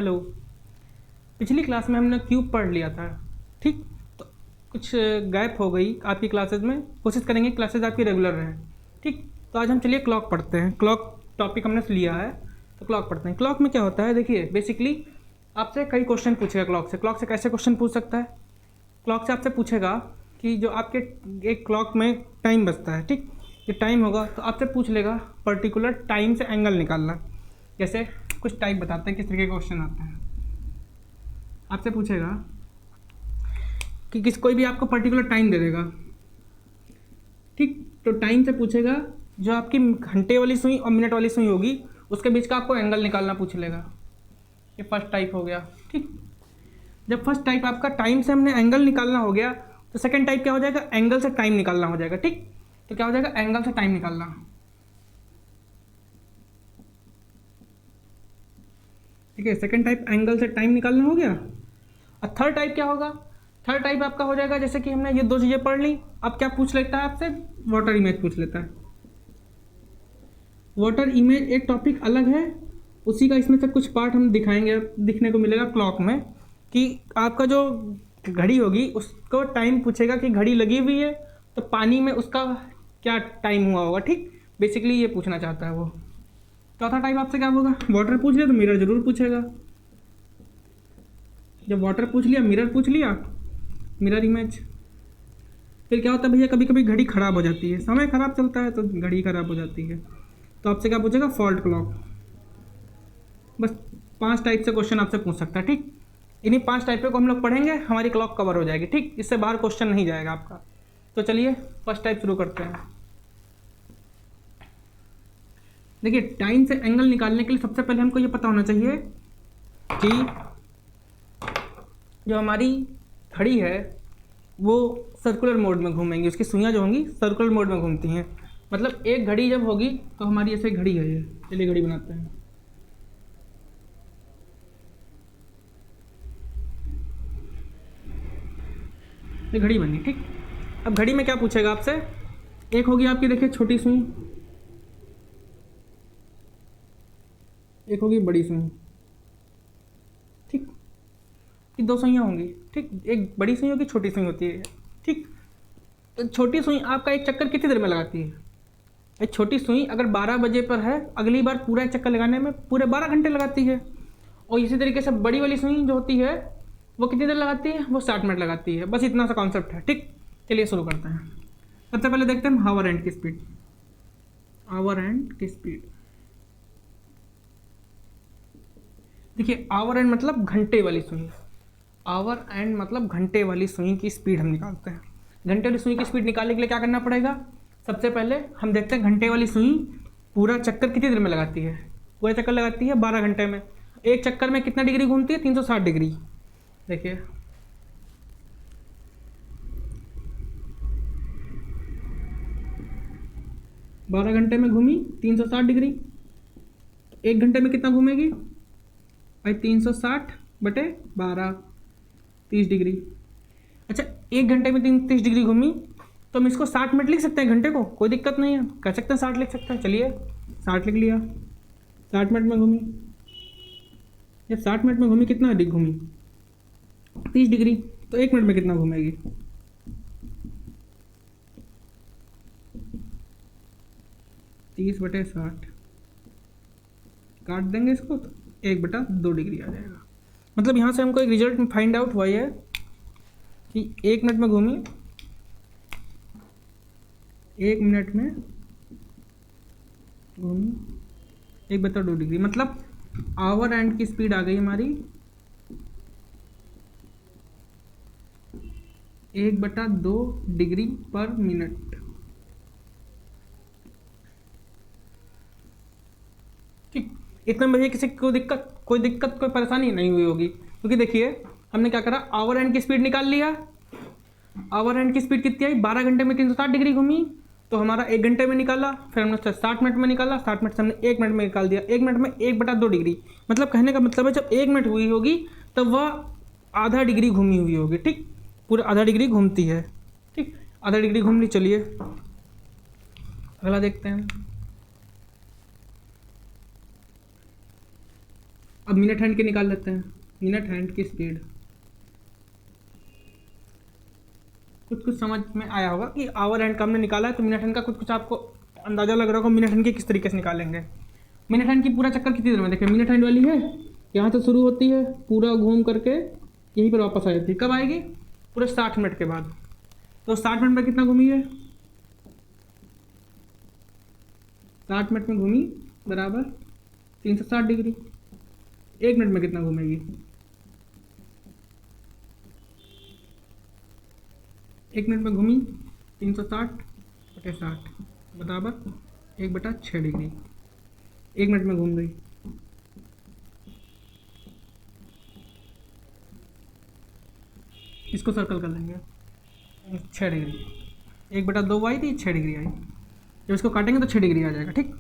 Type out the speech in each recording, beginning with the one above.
Hello. पिछली class में हमने क्यूब पढ़ लिया था, ठीक। तो कुछ गैप हो गई आपकी क्लासेस में, कोशिश करेंगे क्लासेस आपकी रेगुलर रहें, ठीक। तो आज हम चलिए क्लॉक पढ़ते हैं। क्लॉक टॉपिक हमने लिया है तो क्लॉक पढ़ते हैं। क्लॉक में क्या होता है, देखिए बेसिकली आपसे कई क्वेश्चन पूछेगा क्लॉक से कैसे क्वेश्चन पूछ सकता है। क्लॉक से आपसे पूछेगा कि जो आपके एक क्लॉक में टाइम बजता है, ठीक। ये टाइम होगा तो आपसे पूछ लेगा पर्टिकुलर टाइम से एंगल निकालना। जैसे कुछ टाइप बताते हैं किस तरीके के क्वेश्चन आते हैं। आपसे पूछेगा कि कोई भी आपको पर्टिकुलर टाइम दे देगा, ठीक। तो टाइम से पूछेगा जो आपकी घंटे वाली सुई और मिनट वाली सुई होगी उसके बीच का आपको एंगल निकालना पूछ लेगा। ये फर्स्ट टाइप हो गया, ठीक। जब फर्स्ट टाइप आपका टाइम से हमने एंगल निकालना हो गया तो सेकंड टाइप क्या हो जाएगा, एंगल से टाइम निकालना हो जाएगा, ठीक। तो क्या हो जाएगा, एंगल से टाइम निकालना, ठीक है। सेकंड टाइप एंगल से टाइम निकालना हो गया। और थर्ड टाइप क्या होगा, थर्ड टाइप आपका हो जाएगा जैसे कि हमने ये दो चीज़ें पढ़ ली, अब क्या पूछ लेता है आपसे, वाटर इमेज पूछ लेता है। वाटर इमेज एक टॉपिक अलग है, उसी का इसमें से कुछ पार्ट हम दिखाएंगे, दिखने को मिलेगा क्लॉक में कि आपका जो घड़ी होगी उसको टाइम पूछेगा कि घड़ी लगी हुई है तो पानी में उसका क्या टाइम हुआ होगा, ठीक। बेसिकली ये पूछना चाहता है वो। चौथा टाइप आपसे क्या होगा, वाटर पूछ लिया तो मिरर जरूर पूछेगा। जब वाटर पूछ लिया, मिरर पूछ लिया, मिरर इमेज। फिर क्या होता है भैया, कभी कभी घड़ी ख़राब हो जाती है, समय ख़राब चलता है तो घड़ी ख़राब हो जाती है, तो आपसे क्या पूछेगा, फॉल्ट क्लॉक। बस 5 टाइप से क्वेश्चन आपसे पूछ सकता है, ठीक। इन्हीं 5 टाइप को हम लोग पढ़ेंगे, हमारी क्लॉक कवर हो जाएगी, ठीक। इससे बाहर क्वेश्चन नहीं जाएगा आपका। तो चलिए फर्स्ट टाइप शुरू करते हैं। देखिए टाइम से एंगल निकालने के लिए सबसे पहले हमको ये पता होना चाहिए कि जो हमारी घड़ी है वो सर्कुलर मोड में घूमेंगी, उसकी सुइयाँ जो होंगी सर्कुलर मोड में घूमती हैं। मतलब एक घड़ी जब होगी तो हमारी ऐसे घड़ी है, ये चलिए घड़ी बनाते हैं। ये घड़ी बनी, ठीक। अब घड़ी में क्या पूछेगा आपसे, एक होगी आपकी देखिए छोटी सुई, एक होगी बड़ी सुई, ठीक। ये 2 सुइयाँ होंगी, ठीक। एक बड़ी सुई होगी, छोटी सुई होती है, ठीक। तो छोटी सुई आपका एक चक्कर कितनी देर में लगाती है, एक छोटी सुई अगर 12 बजे पर है, अगली बार पूरा एक चक्कर लगाने में पूरे 12 घंटे लगाती है। और इसी तरीके से बड़ी वाली सुई जो होती है वो कितनी देर लगाती है, वो 60 मिनट लगाती है। बस इतना सा कॉन्सेप्ट है, ठीक। चलिए शुरू करते हैं। सबसे पहले देखते हैं हावर एंड की स्पीड। आवर एंड की स्पीड, देखिए आवर एंड मतलब घंटे वाली सुई, आवर एंड मतलब घंटे वाली सुई की स्पीड हम निकालते हैं। घंटे वाली सुई की स्पीड निकालने के लिए क्या करना पड़ेगा, सबसे पहले हम देखते हैं घंटे वाली सुई पूरा चक्कर कितनी देर में लगाती है। पूरा चक्कर लगाती है 12 घंटे में। एक चक्कर में कितना डिग्री घूमती है, 360 डिग्री। देखिए बारह घंटे में घूमी 360 डिग्री, एक घंटे में कितना घूमेगी भाई, 360 बटे 12, 30 डिग्री। अच्छा एक घंटे में 30 डिग्री घूमी तो हम इसको 60 मिनट लिख सकते हैं, घंटे को कोई दिक्कत नहीं है, कह सकते हैं 60 लिख सकते हैं। चलिए 60 लिख लिया। 60 मिनट में घूमी, जब 60 मिनट में घूमी कितना अधिक घूमी, 30 डिग्री, तो 1 मिनट में कितना घूमेगी, 30 बटे 60, काट देंगे इसको तो 1/2 डिग्री आ जाएगा। मतलब यहाँ से हमको एक रिजल्ट फाइंड आउट हुआ है कि 1 मिनट में घूमी, 1 मिनट में घूमी 1/2 डिग्री। मतलब आवर एंड की स्पीड आ गई हमारी 1/2 डिग्री पर मिनट, ठीक। इतना में किसी को कोई दिक्कत कोई परेशानी नहीं हुई होगी, क्योंकि देखिए हमने क्या करा, आवर एंड की स्पीड निकाल लिया। आवर एंड की स्पीड कितनी आई, 12 घंटे में 360 डिग्री घूमी, तो हमारा 1 घंटे में निकाला, फिर हमने उससे 60 मिनट में निकाला, 60 मिनट से हमने 1 मिनट में निकाल दिया। 1 मिनट में 1/2 डिग्री, मतलब कहने का मतलब है जब 1 मिनट हुई होगी तब वह आधा डिग्री घूमी हुई होगी, ठीक। पूरा आधा डिग्री घूमती है, ठीक। आधा डिग्री घूम ली। चलिए अगला देखते हैं। अब मिनट हैंड की निकाल लेते हैं। मिनट हैंड की स्पीड कुछ कुछ समझ में आया होगा कि आवर हैंड का हमने निकाला है, तो मिनट हैंड का कुछ कुछ आपको अंदाज़ा लग रहा होगा मिनट हैंड की किस तरीके से निकालेंगे। मिनट हैंड की पूरा चक्कर कितनी देर में, देखिए मिनट हैंड वाली है, यहाँ से शुरू होती है, पूरा घूम करके यहीं पर वापस आ जाती है। कब आएगी? पूरे 60 मिनट के बाद। तो 60 मिनट में कितना घूमी है? 60 मिनट में घूमी बराबर 360 डिग्री। 1 मिनट में कितना घूमेगी? 1 मिनट में घूमी 360/60 बराबर 1/6 डिग्री। 1 मिनट में घूम गई। इसको सर्कल कर लेंगे, 6 डिग्री। 1/2 आई थी, 6 डिग्री आई। जब इसको काटेंगे तो 6 डिग्री आ जाएगा। ठीक,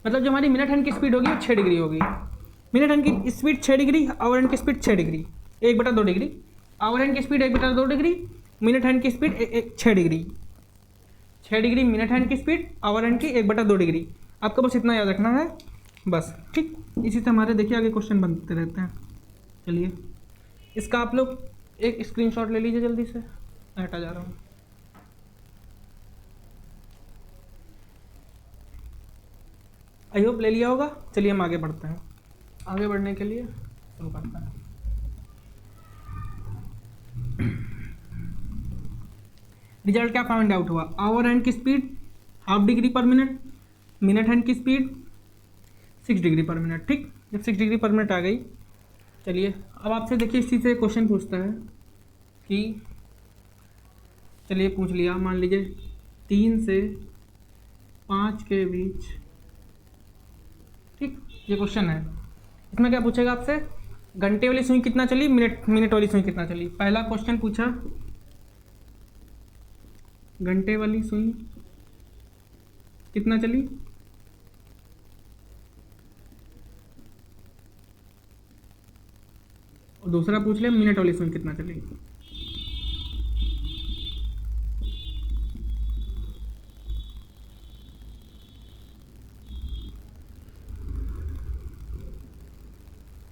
मतलब जो हमारी मिनट हैंड की स्पीड होगी वो 6 डिग्री होगी। मिनट हैंड की स्पीड 6 डिग्री, आवर हैंड की speed 6 degree, 1/2 degree. Hour hand की स्पीड 1/2 डिग्री, मिनट हैंड की speed 6 degree. 6 degree minute hand की स्पीड, आवर हैंड की 1/2 डिग्री। आपको बस इतना याद रखना है बस। ठीक, इसी से हमारे देखिए आगे क्वेश्चन बनते रहते हैं। चलिए इसका आप लोग एक स्क्रीनशॉट ले लीजिए जल्दी से, मैं हटा जा रहा हूँ। आई होप ले लिया होगा। चलिए हम आगे बढ़ते हैं। आगे बढ़ने के लिए शुरू करते हैं। रिजल्ट क्या फाइंड आउट हुआ? आवर हैंड की स्पीड 1/2 डिग्री पर मिनट, मिनट हैंड की स्पीड 6 डिग्री पर मिनट। ठीक, जब 6 डिग्री पर मिनट आ गई, चलिए अब आपसे देखिए इसी से क्वेश्चन पूछता है कि चलिए पूछ लिया, मान लीजिए 3 से 5 के बीच। ठीक, ये क्वेश्चन है। इसमें क्या पूछेगा आपसे? घंटे वाली सुई कितना चली, मिनट वाली सुई कितना चली। पहला क्वेश्चन पूछा घंटे वाली सुई कितना चली, और दूसरा पूछ ले मिनट वाली सुई कितना चली।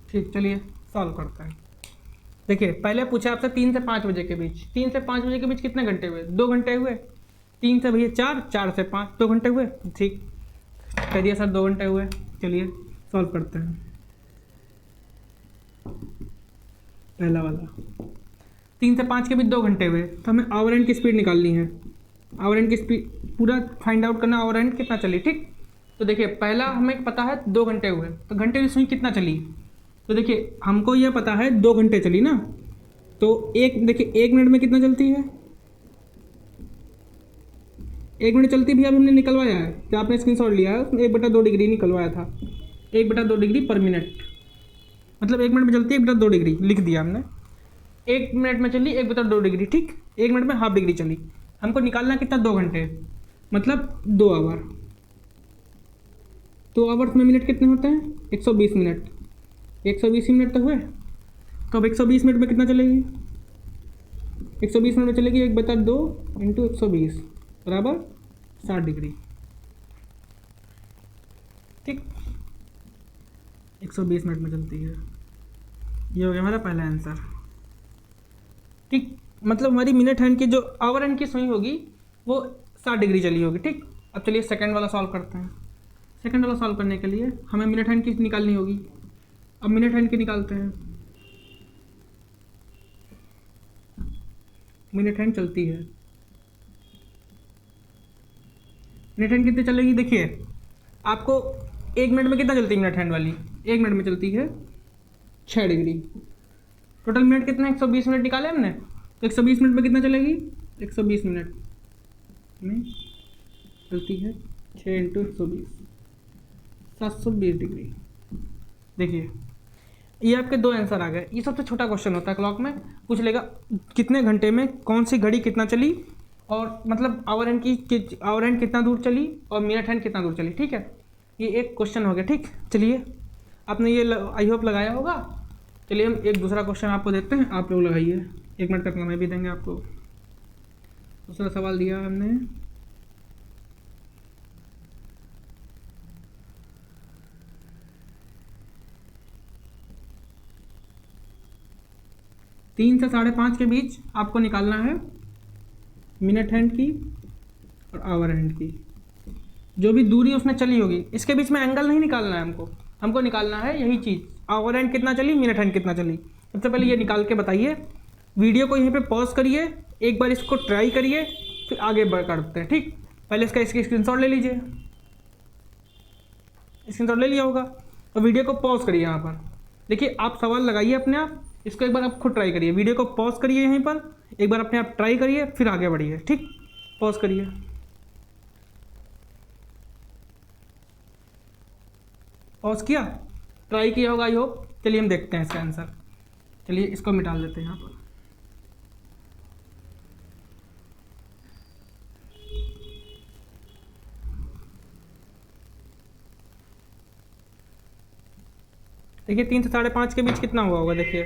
ठीक, चलिए सॉल्व करते हैं। देखिए पहले पूछा आपसे 3 से 5 बजे के बीच। 3 से 5 बजे के बीच कितने घंटे हुए? 2 घंटे हुए। 3 से भैया 4, 4 से 5, 2 घंटे हुए। ठीक, कह दिया सर 2 घंटे हुए। चलिए सॉल्व करते हैं। पहला वाला 3 से 5 के बीच 2 घंटे हुए, तो हमें आवर हैंड की स्पीड निकालनी है। आवर हैंड की स्पीड पूरा फाइंड आउट करना, आवर हैंड कितना चली। ठीक, तो देखिए पहला हमें पता है 2 घंटे हुए, तो घंटे की सुई कितना चली। तो देखिए हमको यह पता है 2 घंटे चली ना, तो एक देखिए 1 मिनट में कितना चलती है। 1 मिनट चलती भी, अभी हमने निकलवाया है, क्या आपने स्क्रीनशॉट लिया है, उसमें 1/2 डिग्री निकलवाया था। 1/2 डिग्री पर मिनट, मतलब 1 मिनट में चलती है 1/2 डिग्री, लिख दिया हमने। 1 मिनट में चली 1/2 डिग्री। ठीक, 1 मिनट में 1/2 डिग्री चली। हमको निकालना कितना? 2 घंटे, मतलब 2 आवर। 2 आवर्स में मिनट कितने होते हैं? 120 मिनट। 120 मिनट तो हुए, तो अब 120 मिनट में कितना चलेगी? 120 मिनट में चलेगी 1/2 इंटू 120 बराबर 60 डिग्री। ठीक, 120 मिनट में चलती है। ये हो गया हमारा पहला आंसर। ठीक, मतलब हमारी मिनट हैंड की जो आवर हैंड की सुई होगी वो 60 डिग्री चली होगी। ठीक, अब चलिए सेकंड वाला सॉल्व करते हैं। सेकंड वाला सॉल्व करने के लिए हमें मिनट हैंड की निकालनी होगी। अब मिनट हैंड की निकालते हैं। मिनट हैंड चलती है, मिनट हैंड कितनी चलेगी? देखिए आपको 1 मिनट में कितना चलती है मिनट हैंड वाली? 1 मिनट में चलती है 6 डिग्री। टोटल मिनट कितना? 120 मिनट निकाले हमने, तो 120 मिनट में कितना चलेगी? 120 मिनट में चलती है 6 इंटू 120, 720 डिग्री। देखिए ये आपके 2 आंसर आ गए। ये सबसे छोटा क्वेश्चन होता है, क्लॉक में पूछ लेगा कितने घंटे में कौन सी घड़ी कितना चली, और मतलब आवर हैंड कितना दूर चली, और मिनट हैंड कितना दूर चली। ठीक है, ये एक क्वेश्चन हो गया। ठीक, चलिए आपने ये आई होप लगाया होगा। चलिए हम एक दूसरा क्वेश्चन आपको देते हैं, आप लोग लगाइए। 1 मिनट का समय भी देंगे आपको। दूसरा सवाल दिया हमने, 3 से 5:30 के बीच आपको निकालना है मिनट हैंड की और आवर हैंड की, जो भी दूरी उसमें चली होगी। इसके बीच में एंगल नहीं निकालना है हमको निकालना है यही चीज़, आवर हैंड कितना चली, मिनट हैंड कितना चली। सबसे पहले ये निकाल के बताइए। वीडियो को यहीं पे पॉज करिए, एक बार इसको ट्राई करिए, फिर आगे बढ़ करते हैं। ठीक, पहले इसका स्क्रीनशॉट ले लीजिए। स्क्रीनशॉट ले लिया होगा तो वीडियो को पॉज करिए। यहाँ पर देखिए, आप सवाल लगाइए अपने आप, इसको एक बार आप खुद ट्राई करिए। वीडियो को पॉज करिए, यहीं पर एक बार अपने आप ट्राई करिए, फिर आगे बढ़िए। ठीक, पॉज करिए। पॉज किया, ट्राई किया होगा आई होप। चलिए हम देखते हैं इसका आंसर। चलिए इसको मिटा देते हैं यहाँ पर। देखिए 3 से 5:30 के बीच कितना हुआ होगा। देखिए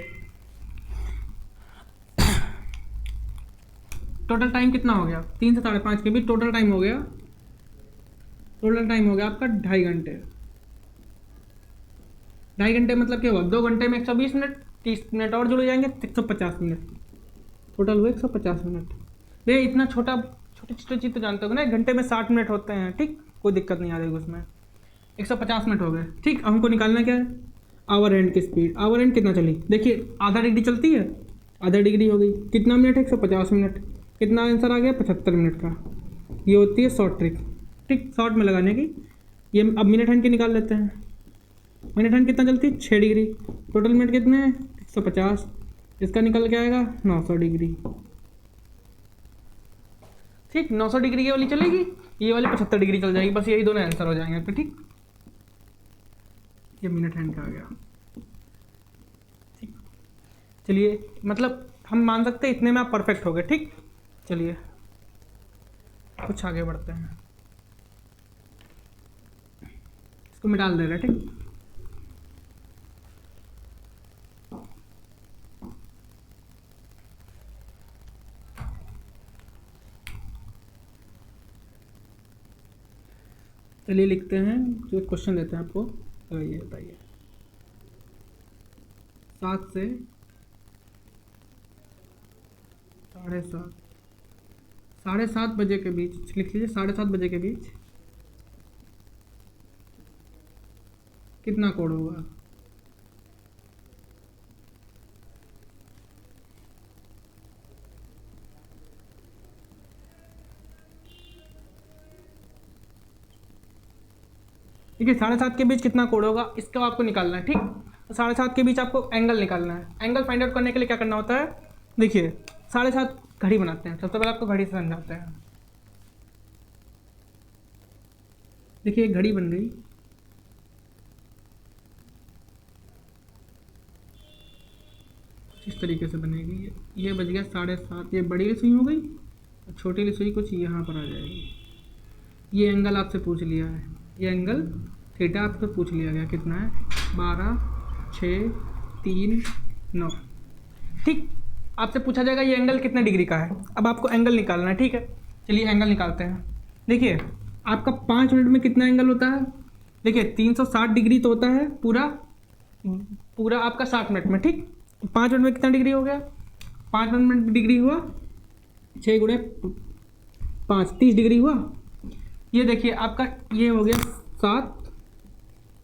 टोटल टाइम कितना हो गया, 3 से 5:30 के बीच टोटल टाइम हो गया आपका 2.5 घंटे। 2.5 घंटे मतलब क्या हुआ, 2 घंटे में 120 मिनट, 30 मिनट और जुड़ जाएंगे 150 मिनट, टोटल हुए 150 मिनट। भैया इतना छोटी चीज़ तो जानते हो ना, 1 घंटे में 60 मिनट होते हैं। ठीक, कोई दिक्कत नहीं आ रही उसमें। 150 मिनट हो गए। ठीक, हमको निकालना क्या है, आवर हैंड की स्पीड। आवर हैंड कितना चली, देखिए आधा डिग्री चलती है, आधा डिग्री हो गई, कितना मिनट है 150 मिनट, कितना आंसर आ गया 75 मिनट का। ये होती है शॉर्ट ट्रिक। ठीक, शॉर्ट में लगाने की। ये अब मिनट हैंड की निकाल लेते हैं। मिनट हैंड कितना चलती है 6 डिग्री, टोटल मिनट कितने हैं 150, इसका निकल के आएगा 900 डिग्री। ठीक, 900 डिग्री ये वाली चलेगी, ये वाली 75 डिग्री चल जाएगी, बस यही दोनों आंसर हो जाएंगे आपके। ठीक, ये मिनट हैंड का आ गया। ठीक, चलिए मतलब हम मान सकते हैं इतने में आप परफेक्ट हो गए। ठीक, चलिए कुछ आगे बढ़ते हैं। इसको मिटा दे रहे। ठीक, चलिए लिखते हैं, जो क्वेश्चन देते हैं आपको। ये बताइए 7 से 7:30 बजे के बीच, लिख लीजिए 7:30 बजे के बीच कितना कोड होगा। देखिए 7:30 के बीच कितना कोड होगा, इसका आपको निकालना है। ठीक, तो 7:30 के बीच आपको एंगल निकालना है। एंगल फाइंड आउट करने के लिए क्या करना होता है, देखिए 7:30 घड़ी बनाते हैं। सबसे पहले आपको घड़ी से समझाते हैं। देखिए एक घड़ी बन गई, इस तरीके से बनेगी। ये बज गया 7:30, ये बड़ी सुई हो गई, छोटी सुई कुछ यहाँ पर आ जाएगी। ये एंगल आपसे पूछ लिया है, ये एंगल थीटा आपसे पूछ लिया गया, कितना है 12, 6, 3, 9। ठीक, आपसे पूछा जाएगा ये एंगल कितने डिग्री का है। अब आपको एंगल निकालना है। ठीक है, चलिए एंगल निकालते हैं। देखिए आपका 5 मिनट में कितना एंगल होता है, देखिए 360 डिग्री तो होता है पूरा आपका 60 मिनट में। ठीक, 5 मिनट में कितना डिग्री हो गया, 5 मिनट में डिग्री हुआ 6 गुणे 5, 30 डिग्री हुआ। ये देखिए आपका ये हो गया 7,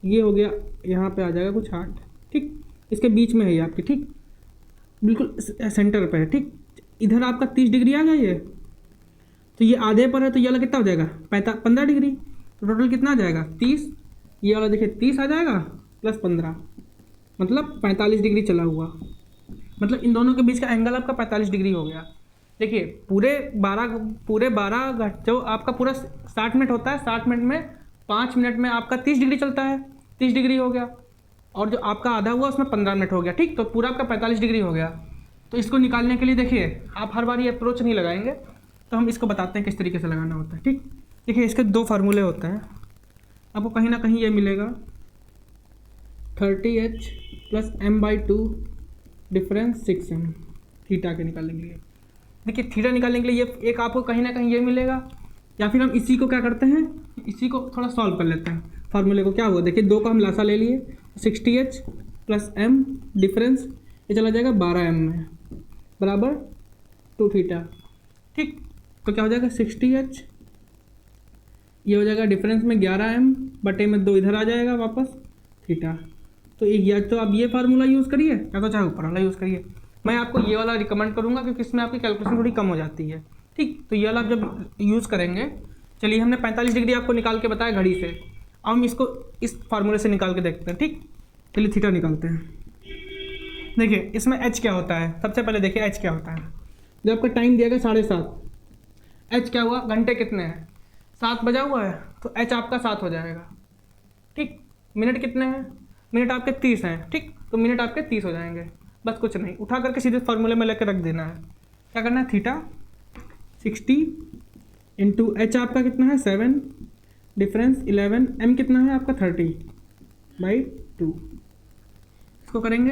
ये हो गया यहाँ पे आ जाएगा कुछ 8। ठीक, इसके बीच में है ये आपकी। ठीक, बिल्कुल सेंटर पे है। ठीक, इधर आपका 30 डिग्री आ गया ये, तो ये आधे पर है, तो ये वाला कितना हो जाएगा 15 डिग्री, तो टोटल कितना आ जाएगा 30। ये वाला देखिए 30 आ जाएगा प्लस 15, मतलब 45 डिग्री चला हुआ। मतलब इन दोनों के बीच का एंगल आपका 45 डिग्री हो गया। देखिए पूरे 12 जो आपका पूरा 60 मिनट होता है, 60 मिनट में 5 मिनट में आपका 30 डिग्री चलता है, 30 डिग्री हो गया, और जो आपका आधा हुआ उसमें 15 मिनट हो गया। ठीक, तो पूरा आपका 45 डिग्री हो गया। तो इसको निकालने के लिए देखिए आप हर बार ये अप्रोच नहीं लगाएंगे, तो हम इसको बताते हैं किस तरीके से लगाना होता है। ठीक, देखिए इसके 2 फार्मूले होते हैं, आपको कहीं ना कहीं ये मिलेगा 30h plus m/2 difference 6m theta के निकालने के लिए। देखिए थीटा निकालने के लिए ये एक आपको कहीं ना कहीं ये मिलेगा, या फिर हम इसी को क्या करते हैं, इसी को थोड़ा सॉल्व कर लेते हैं। फार्मूले को क्या हुआ, देखिए 2 का हम लासा ले लिए, 60h प्लस m डिफरेंस ये चला जाएगा 12m में। बराबर 2 थीटा। ठीक, तो क्या हो जाएगा 60H, ये हो जाएगा डिफरेंस में 11m बटे में 2 इधर आ जाएगा वापस थीटा। तो या तो आप ये फार्मूला यूज़ करिए या तो चाहे ऊपर वाला यूज़ करिए। मैं आपको ये वाला रिकमेंड करूँगा क्योंकि इसमें आपकी कैलकुलेशन थोड़ी कम हो जाती है। ठीक, तो ये वाला आप जब यूज़ करेंगे, चलिए हमने 45 डिग्री आपको निकाल के बताया घड़ी से, अब हम इसको इस फार्मूले से निकाल के देखते हैं। ठीक, चलिए थीटा निकालते हैं। देखिए इसमें एच क्या होता है, सबसे पहले देखिए एच क्या होता है। जब आपका टाइम दिया गया 7:30, एच क्या हुआ, घंटे कितने हैं, 7 बजा हुआ है तो एच आपका 7 हो जाएगा। ठीक, मिनट कितने हैं, मिनट आपके 30 हैं। ठीक, तो मिनट आपके 30 हो जाएंगे। बस कुछ नहीं, उठा करके सीधे फार्मूले में लेकर रख देना है। क्या करना है, थीटा 60 इंटू एच आपका कितना है 7, डिफरेंस 11, एम कितना है आपका 30/2। इसको करेंगे,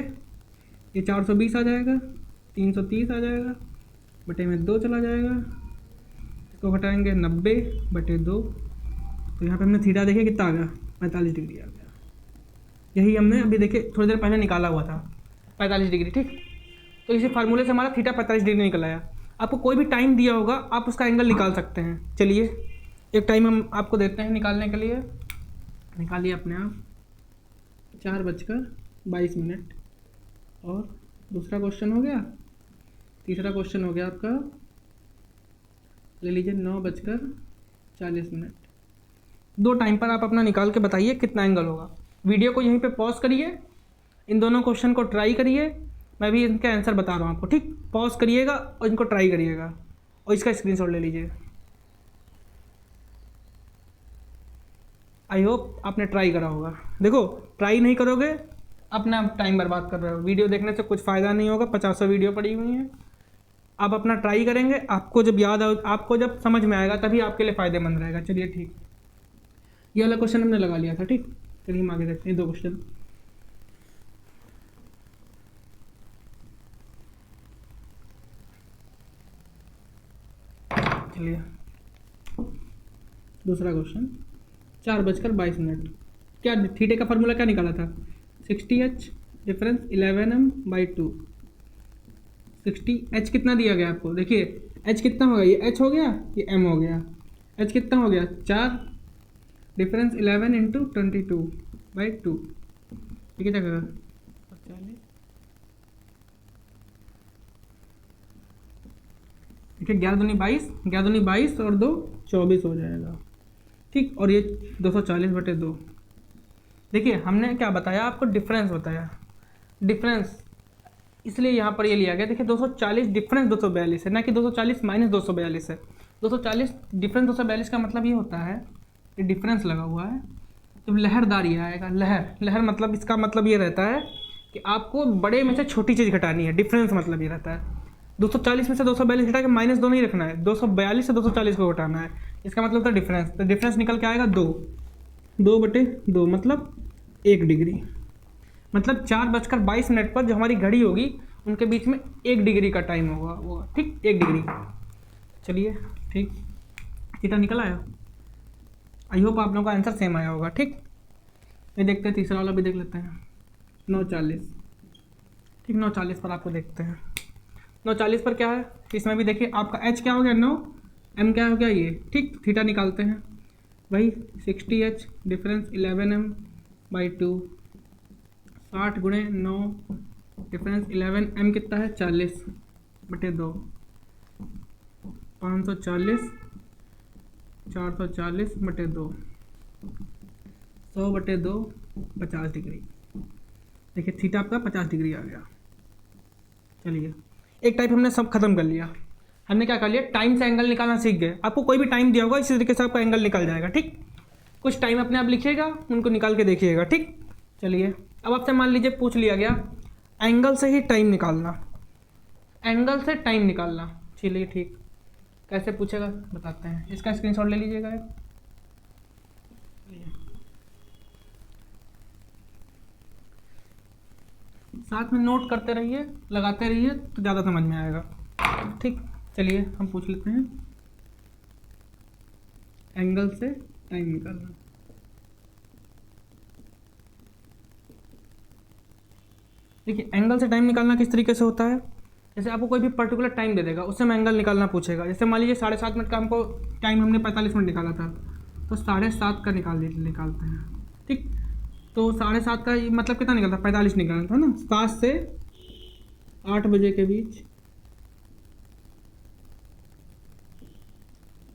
ये 420 आ जाएगा, 330 आ जाएगा, बटे में 2 चला जाएगा, इसको घटाएंगे 90/2। तो यहाँ पे हमने थीटा देखिए कितना आ गया, 45 डिग्री आ गया। यही हमने अभी देखिए थोड़ी देर पहले निकाला हुआ था 45 डिग्री। ठीक, तो इसी फार्मूले से हमारा थीटा 45 डिग्री निकल आया। आपको कोई भी टाइम दिया होगा आप उसका एंगल निकाल सकते हैं। चलिए एक टाइम हम आपको देते हैं निकालने के लिए, निकालिए अपने आप, 4:22। और दूसरा क्वेश्चन हो गया, तीसरा क्वेश्चन हो गया आपका, ले लीजिए 9:40। दो टाइम पर आप अपना निकाल के बताइए कितना एंगल होगा। वीडियो को यहीं पे पॉज करिए, इन दोनों क्वेश्चन को ट्राई करिए, मैं भी इनके आंसर बता रहा हूँ आपको। ठीक, पॉज करिएगा और इनको ट्राई करिएगा और इसका स्क्रीनशॉट ले लीजिए। आई होप आपने ट्राई करा होगा। देखो ट्राई नहीं करोगे अपना टाइम बर्बाद कर रहे हो, वीडियो देखने से कुछ फ़ायदा नहीं होगा, 50 वीडियो पड़ी हुई हैं। आप अपना ट्राई करेंगे, आपको जब याद आ, आपको जब समझ में आएगा तभी आपके लिए फ़ायदेमंद रहेगा। चलिए ठीक, ये वाला क्वेश्चन हमने लगा लिया था। ठीक, चलिए हम आगे देखते हैं 2 क्वेश्चन। चलिए दूसरा क्वेश्चन, 4:22। क्या थीटे का फार्मूला क्या निकाला था, 60H डिफरेंस 11m/2। 60H कितना दिया गया आपको, देखिए H कितना होगा, ये H हो गया, ये M हो गया। H कितना हो गया 4, डिफरेंस 11 इंटू 22/2। ठीक है, क्या करेगा 40। देखिए 11 दूनी 22, 11 दूनी 22 और 2 24 हो जाएगा। ठीक, और ये 240/2। देखिए हमने क्या बताया आपको, डिफरेंस बताया, डिफरेंस इसलिए यहाँ पर ये लिया गया। देखिए 240 डिफरेंस 242 है, ना कि 240 माइनस 242 है। 240 डिफरेंस 242 का मतलब ये होता है, ये डिफरेंस लगा हुआ है, जब लहरदार ये आएगा, लहर मतलब इसका मतलब ये रहता है कि आपको बड़े में से छोटी चीज़ घटानी है। डिफरेंस मतलब ये रहता है 240 में से 242 घटा के -2 नहीं रखना है, 242 से 240 को घटाना है, इसका मतलब था डिफरेंस। तो डिफरेंस निकल के आएगा 2/2 मतलब 1 डिग्री। मतलब 4:22 पर जो हमारी घड़ी होगी उनके बीच में 1 डिग्री का टाइम होगा वो। ठीक, 1 डिग्री। चलिए ठीक, थीटा निकल आया। आई होप आप लोगों का आंसर सेम आया होगा। ठीक, ये देखते हैं तीसरा वाला भी देख लेते हैं, 9:40। ठीक, 9:40 पर आपको देखते हैं। 9:40 पर क्या है, इसमें भी देखिए आपका एच क्या हो गया 9, एम क्या हो गया ये। ठीक, थीटा निकालते हैं, वही 60H डिफरेंस 11m/2, 60 गुणे 9 डिफरेंस 11, एम कितना है 40/2, 540, 440/2, 100/2, 50 डिग्री। देखिए थीटा आपका 50 डिग्री आ गया। चलिए एक टाइप हमने सब खत्म कर लिया। हमने क्या कर लिया, टाइम से एंगल निकालना सीख गए। आपको कोई भी टाइम दिया होगा इसी तरीके से आपका एंगल निकल जाएगा। ठीक, कुछ टाइम अपने आप लिखिएगा, उनको निकाल के देखिएगा। ठीक, चलिए अब आपसे मान लीजिए पूछ लिया गया एंगल से ही टाइम निकालना, एंगल से टाइम निकालना। चलिए ठीक, कैसे पूछेगा बताते हैं, इसका स्क्रीनशॉट ले लीजिएगा एक। साथ में नोट करते रहिए, लगाते रहिए तो ज़्यादा समझ में आएगा। ठीक, चलिए हम पूछ लेते हैं एंगल से टाइम निकालना। देखिए एंगल से टाइम निकालना किस तरीके से होता है, जैसे आपको कोई भी पर्टिकुलर टाइम दे देगा, उससे हम एंगल निकालना पूछेगा। जैसे मान लीजिए 7:30 का हमको टाइम, हमने 45 मिनट निकाला था, तो 7:30 का निकालते हैं। ठीक, तो 7:30 का मतलब कितना निकलता है, 45 निकालना था ना। 7 से 8 बजे के बीच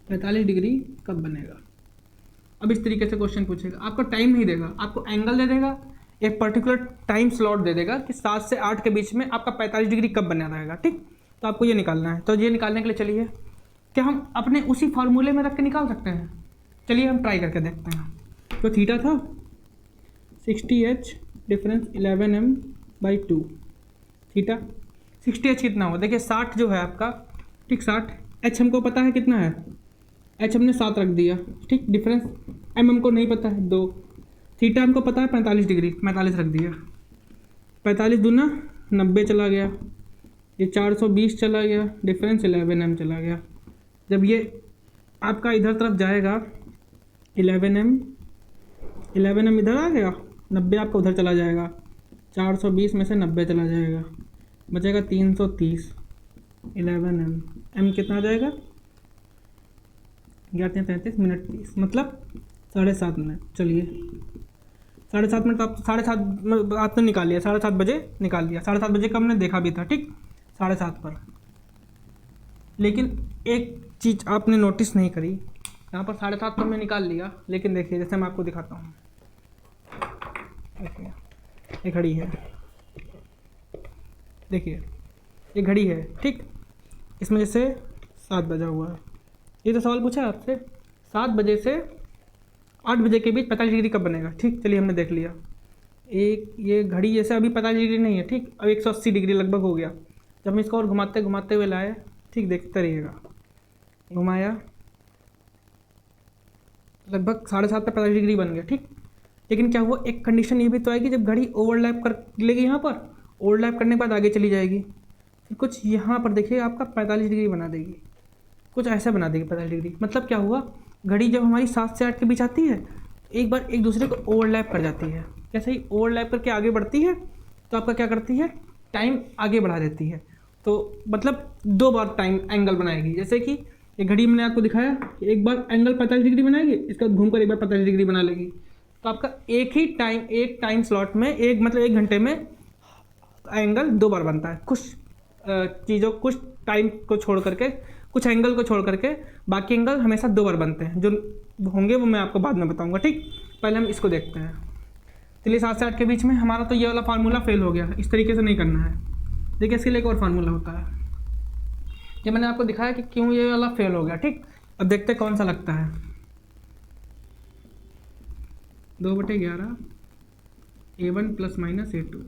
45 डिग्री कब बनेगा। अब इस तरीके से क्वेश्चन पूछेगा, आपको टाइम नहीं देगा, आपको एंगल दे देगा, एक पर्टिकुलर टाइम स्लॉट दे देगा कि 7 से 8 के बीच में आपका 45 डिग्री कब बना रहेगा। ठीक, तो आपको ये निकालना है। तो ये निकालने के लिए चलिए, क्या हम अपने उसी फार्मूले में रख के निकाल सकते हैं? चलिए हम ट्राई करके देखते हैं। तो थीटा था 60h, difference 11m/2। Theta 60h कितना हुआ, देखिए 60 जो है आपका, ठीक 60, h हमको पता है कितना है, h हमने 7 रख दिया। ठीक, डिफरेंस m हमको नहीं पता है 2, थीटा हमको पता है 45 डिग्री, 45 रख दिया। 45 दूना 90 चला गया, ये 420 चला गया, डिफरेंस 11m चला गया। जब ये आपका इधर तरफ जाएगा 11m इधर आ गया, 90 आपका उधर चला जाएगा, 420 में से 90 चला जाएगा, बचेगा 330। 11m, m कितना आ जाएगा, 11:33 मिनट 30, मतलब 7:30 मिनट। चलिए 7:30 मिनट, आप 7:30 आपने निकाल लिया, 7:30 बजे निकाल लिया। 7:30 बजे का हमने देखा भी था, ठीक 7:30 पर। लेकिन एक चीज़ आपने नोटिस नहीं करी, यहाँ पर 7:30 तो हमने निकाल लिया, लेकिन देखिए जैसे मैं आपको दिखाता हूँ, ये घड़ी है, देखिए ये घड़ी है, ठीक, इसमें जैसे 7 बजा हुआ है। ये तो सवाल पूछा है आपसे, 7 बजे से 8 बजे के बीच 45 डिग्री कब बनेगा। ठीक, चलिए हमने देख लिया। एक ये घड़ी जैसे अभी 45 डिग्री नहीं है, ठीक, अब 180 डिग्री लगभग हो गया। जब हम इसको और घुमाते घुमाते हुए लाए, ठीक, देखते रहिएगा, घुमाया, लगभग 7:30 पे 45 डिग्री बन गया। ठीक, लेकिन क्या हुआ, एक कंडीशन ये भी तो आएगी, जब घड़ी ओवरलैप कर लेगी, यहाँ पर ओवरलैप करने के बाद आगे चली जाएगी, फिर कुछ यहाँ पर देखिए आपका 45 डिग्री बना देगी, कुछ ऐसा बना देगी 45 डिग्री। मतलब क्या हुआ, घड़ी जब हमारी 7 से 8 के बीच आती है, एक बार एक दूसरे को ओवरलैप कर जाती है। जैसे ही ओवरलैप करके आगे बढ़ती है, तो आपका क्या करती है, टाइम आगे बढ़ा देती है। तो मतलब 2 बार टाइम एंगल बनाएगी। जैसे कि ये घड़ी मैंने आपको दिखाया, एक बार एंगल 45 डिग्री बनाएगी, इसका घूमकर एक बार 45 डिग्री बना लेगी। तो आपका एक टाइम स्लॉट में, मतलब 1 घंटे में एंगल 2 बार बनता है। कुछ चीज़ों, कुछ टाइम को छोड़ करके, कुछ एंगल को छोड़ करके बाकी एंगल हमेशा 2 बार बनते हैं। जो होंगे वो मैं आपको बाद में बताऊंगा। ठीक, पहले हम इसको देखते हैं। चलिए 7 से 8 के बीच में हमारा तो ये वाला फार्मूला फेल हो गया, इस तरीके से नहीं करना है। देखिए इसके लिए एक और फार्मूला होता है, ये मैंने आपको दिखाया कि क्यों ये वाला फेल हो गया। ठीक, अब देखते हैं कौन सा लगता है। 2/11 A1 + -A2।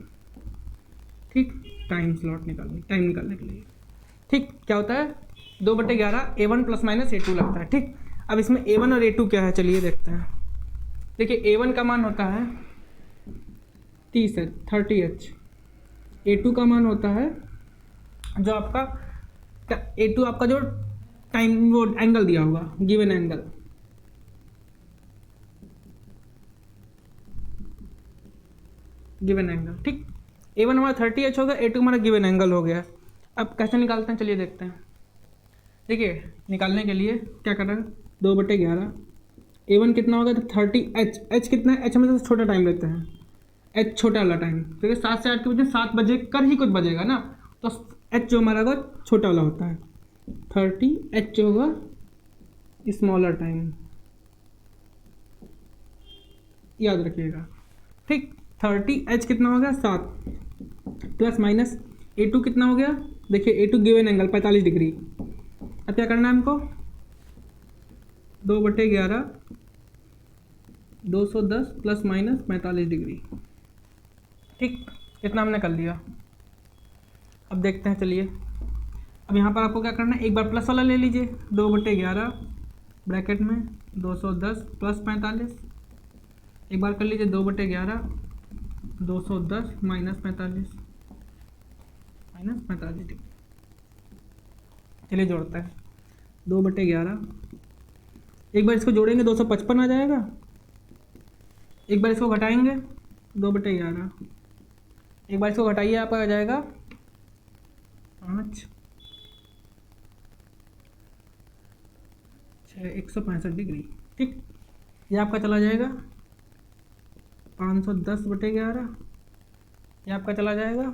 ठीक, टाइम स्लॉट टाइम निकालने के लिए। ठीक, क्या होता है, 2/11 A1 + -A2 लगता है। ठीक, अब इसमें A1 और A2 क्या है, चलिए देखते हैं। देखिए A1 का मान होता है 30H, A2 का मान होता है जो आपका A2 आपका जो टाइम वो एंगल दिया होगा, गिवन एंगल, ठीक। A1 हमारा 30H होगा, A2 हमारा गिवन एंगल हो गया। अब कैसे निकालते हैं, चलिए देखते हैं। देखिए निकालने के लिए क्या करना है, 2/11 A1 कितना होगा, तो 30H, H कितना है, H हमें तो छोटा टाइम लेते हैं, H छोटा वाला टाइम। देखिए 7 से 8 के बीच में 7 बजे कर ही कुछ बजेगा ना, तो H जो हमारा होगा छोटा वाला होता है। 30H जो होगा स्मॉलर टाइम, याद रखिएगा। ठीक, 30H कितना हो गया, 7 प्लस माइनस A2 कितना हो गया, देखिए A2 गिवन एंगल 45 डिग्री। अब क्या करना है हमको, 2/11 210 प्लस माइनस 45 डिग्री। ठीक, इतना हमने कर लिया। अब देखते हैं, चलिए अब यहाँ पर आपको क्या करना है, एक बार प्लस वाला ले लीजिए, 2/11 ब्रैकेट में 210 प्लस 45, एक बार कर लीजिए 2/11 210 माइनस 45 डिग्री। चलिए जोड़ते हैं, 2/11, एक बार इसको जोड़ेंगे 255 आ जाएगा, एक बार इसको घटाएंगे 2/11, एक बार इसको घटाइए आपका आ जाएगा 5 6 165 डिग्री। ठीक, ये आपका चला जाएगा 510/11, ये आपका चला जाएगा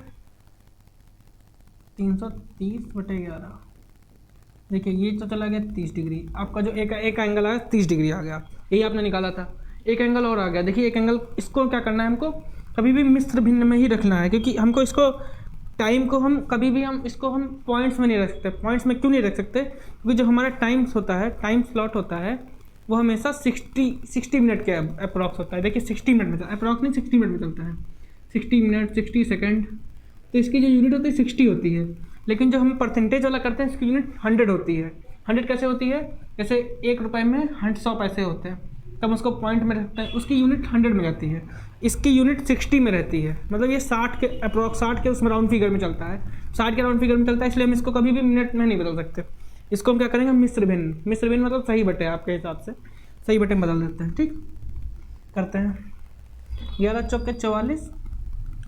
330/11। देखिए ये तो चला गया 30 डिग्री, आपका जो एक एंगल आया 30 डिग्री आ गया, यही आपने निकाला था। एक एंगल और आ गया, देखिए एक एंगल, इसको क्या करना है हमको, कभी भी मिश्र भिन्न में ही रखना है, क्योंकि हमको इसको टाइम को हम कभी भी हम इसको हम पॉइंट्स में नहीं रख सकते। पॉइंट्स में क्यों नहीं रख सकते, क्योंकि जो हमारा टाइम्स होता है, टाइम स्लॉट होता है, वो हमेशा 60 मिनट के अप्रॉक्स होता है। देखिए 60 मिनट में, अप्रॉक्स नहीं 60 मिनट में चलता है, 60 मिनट 60 सेकेंड, तो इसकी जो यूनिट होती है 60 होती है। लेकिन जो हम परसेंटेज वाला करते हैं इसकी यूनिट 100 होती है। 100 कैसे होती है, जैसे 1 रुपये में 100 पैसे होते हैं, तब उसको पॉइंट में रखते हैं, उसकी यूनिट 100 में जाती है, इसकी यूनिट 60 में रहती है। मतलब ये 60 के अप्रॉक्स, 60 के उसमें राउंड फिगर में चलता है, 60 के राउंड फिगर में चलता है, इसलिए हम इसको कभी भी मिनट में नहीं बदल सकते। इसको हम क्या करेंगे, मिश्र भिन्न। मिश्र भिन्न मतलब सही बटे, आपके हिसाब से सही बटे में बदल देते हैं। ठीक, करते हैं। 11 चौके 44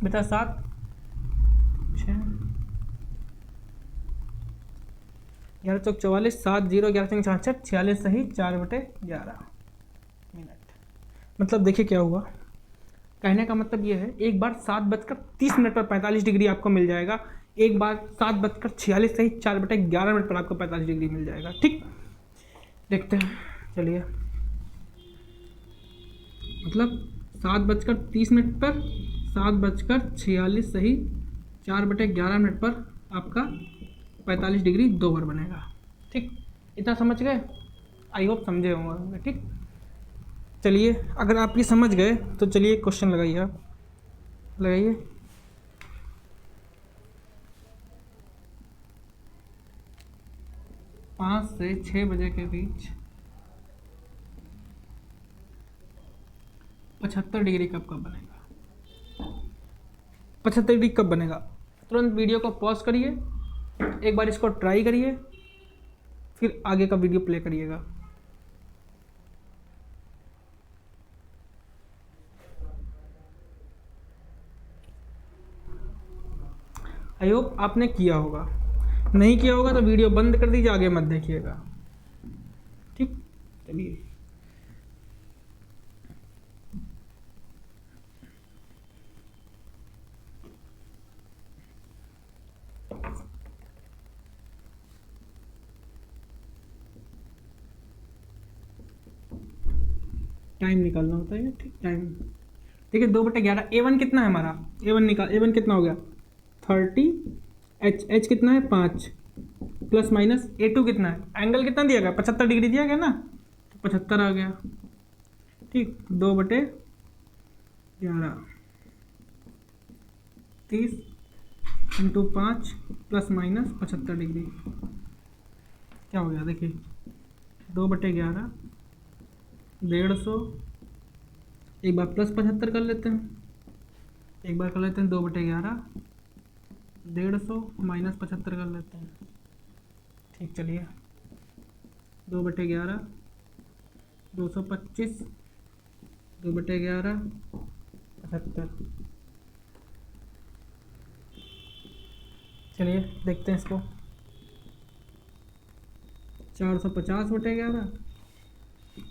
बचा 7 6, 11 चौक 44, 7 0, 11 चौक 66, 46 सही 4/11 मिनट। मतलब देखिए क्या हुआ, कहने का मतलब ये है, एक बार 7:30 पर 45 डिग्री आपको मिल जाएगा, एक बार 7:46 सही 4/11 मिनट पर आपको 45 डिग्री मिल जाएगा। ठीक, देखते हैं, चलिए। मतलब 7:30 पर 7:46 सही 4/11 मिनट पर आपका 45 डिग्री 2 बार बनेगा। ठीक, इतना समझ गए, आई होप समझे होंगे। ठीक, चलिए, अगर आप ये समझ गए तो चलिए क्वेश्चन लगाइए, आप लगाइए। पाँच से 6 बजे के बीच 75 डिग्री कब बनेगा, 75 डिग्री कब बनेगा। तुरंत वीडियो को पॉज करिए, एक बार इसको ट्राई करिए, फिर आगे का वीडियो प्ले करिएगा। आई होप आपने किया होगा, नहीं किया होगा तो वीडियो बंद कर दीजिए, आगे मत देखिएगा। ठीक, चलिए। टाइम निकालना होता है, ठीक, टाइम। देखिए 2/11, A1 कितना है हमारा, A1 कितना हो गया 30, H कितना है 5, प्लस माइनस A2 कितना है, एंगल कितना दिया गया 75 डिग्री दिया गया ना, तो 75 आ गया। ठीक, 2/11 30 × 5 प्लस माइनस 75 डिग्री क्या हो गया, देखिए 2/11 150, एक बार प्लस 75 कर लेते हैं, एक बार कर लेते हैं 2/11 150 माइनस 75 कर लेते हैं। ठीक, चलिए 2/11 225, 2/11 75। चलिए देखते हैं इसको, 450/11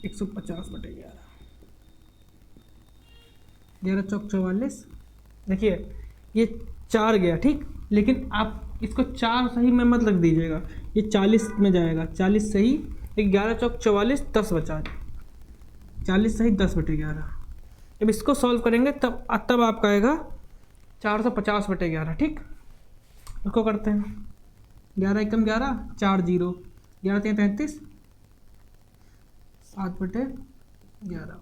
150/11, 11 चौक 44। देखिए ये 4 गया, ठीक, लेकिन आप इसको 4 सही में मत लग दीजिएगा, ये 40 में जाएगा, 40 सही 11 चौक 44 10 बचा, 40 सही 10/11। जब इसको सॉल्व करेंगे तब आपका आएगा 450/11। ठीक, इसको करते हैं, 11 एकम 11 4 0, 11 3 33 7/11।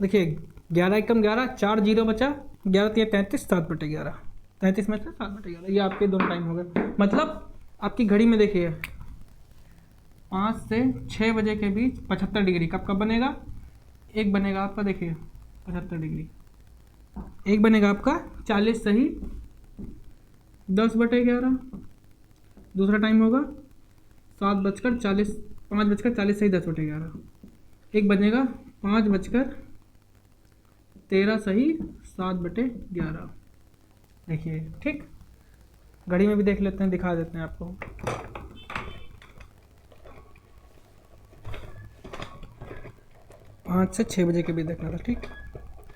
देखिए 11 एकम 11 4 0 बचा, 11 3 33 7/11, 33 में से 7/11, ये आपके दोनों टाइम हो गए। मतलब आपकी घड़ी में देखिए 5 से 6 बजे के बीच 75 डिग्री कब बनेगा, एक बनेगा आपका, देखिए 75 डिग्री, एक बनेगा आपका 40 सही 10/11, दूसरा टाइम होगा 5:40 सही 10/11, एक बनेगा 5:13 सही 7/11। देखिए, ठीक, घड़ी में भी देख लेते हैं, दिखा देते हैं आपको। पाँच से 6 बजे के बीच देखना था, ठीक।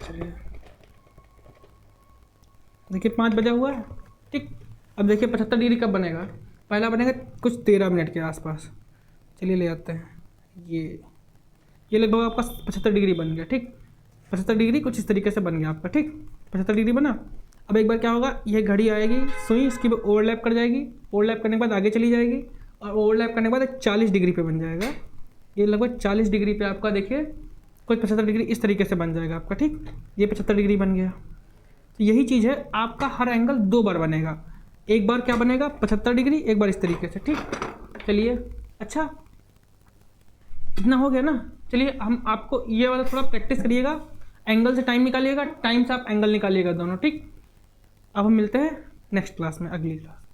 चलिए देखिए 5 बजा हुआ है, ठीक। अब देखिए 75 डिग्री कब बनेगा, पहला बनेगा कुछ 13 मिनट के आसपास। चलिए ले आते हैं, ये लगभग आपका 75 डिग्री बन गया, ठीक। 75 डिग्री कुछ इस तरीके से बन गया आपका, ठीक। 75 डिग्री बना। अब एक बार क्या होगा, ये घड़ी आएगी सुई, इसकी ओवरलैप कर जाएगी, ओवरलैप करने के बाद आगे चली जाएगी, और ओवरलैप करने के बाद 40 डिग्री पे बन जाएगा। ये लगभग 40 डिग्री पे आपका देखिए कुछ 75 डिग्री इस तरीके से बन जाएगा आपका, ठीक। ये 75 डिग्री बन गया। तो यही चीज़ है, आपका हर एंगल 2 बार बनेगा। एक बार क्या बनेगा 75 डिग्री, एक बार इस तरीके से, ठीक। चलिए अच्छा इतना हो गया ना। चलिए हम आपको ये वाला थोड़ा प्रैक्टिस करिएगा, एंगल से टाइम निकालिएगा, टाइम से आप एंगल निकालिएगा दोनों, ठीक। अब हम मिलते हैं नेक्स्ट क्लास में, अगली क्लास।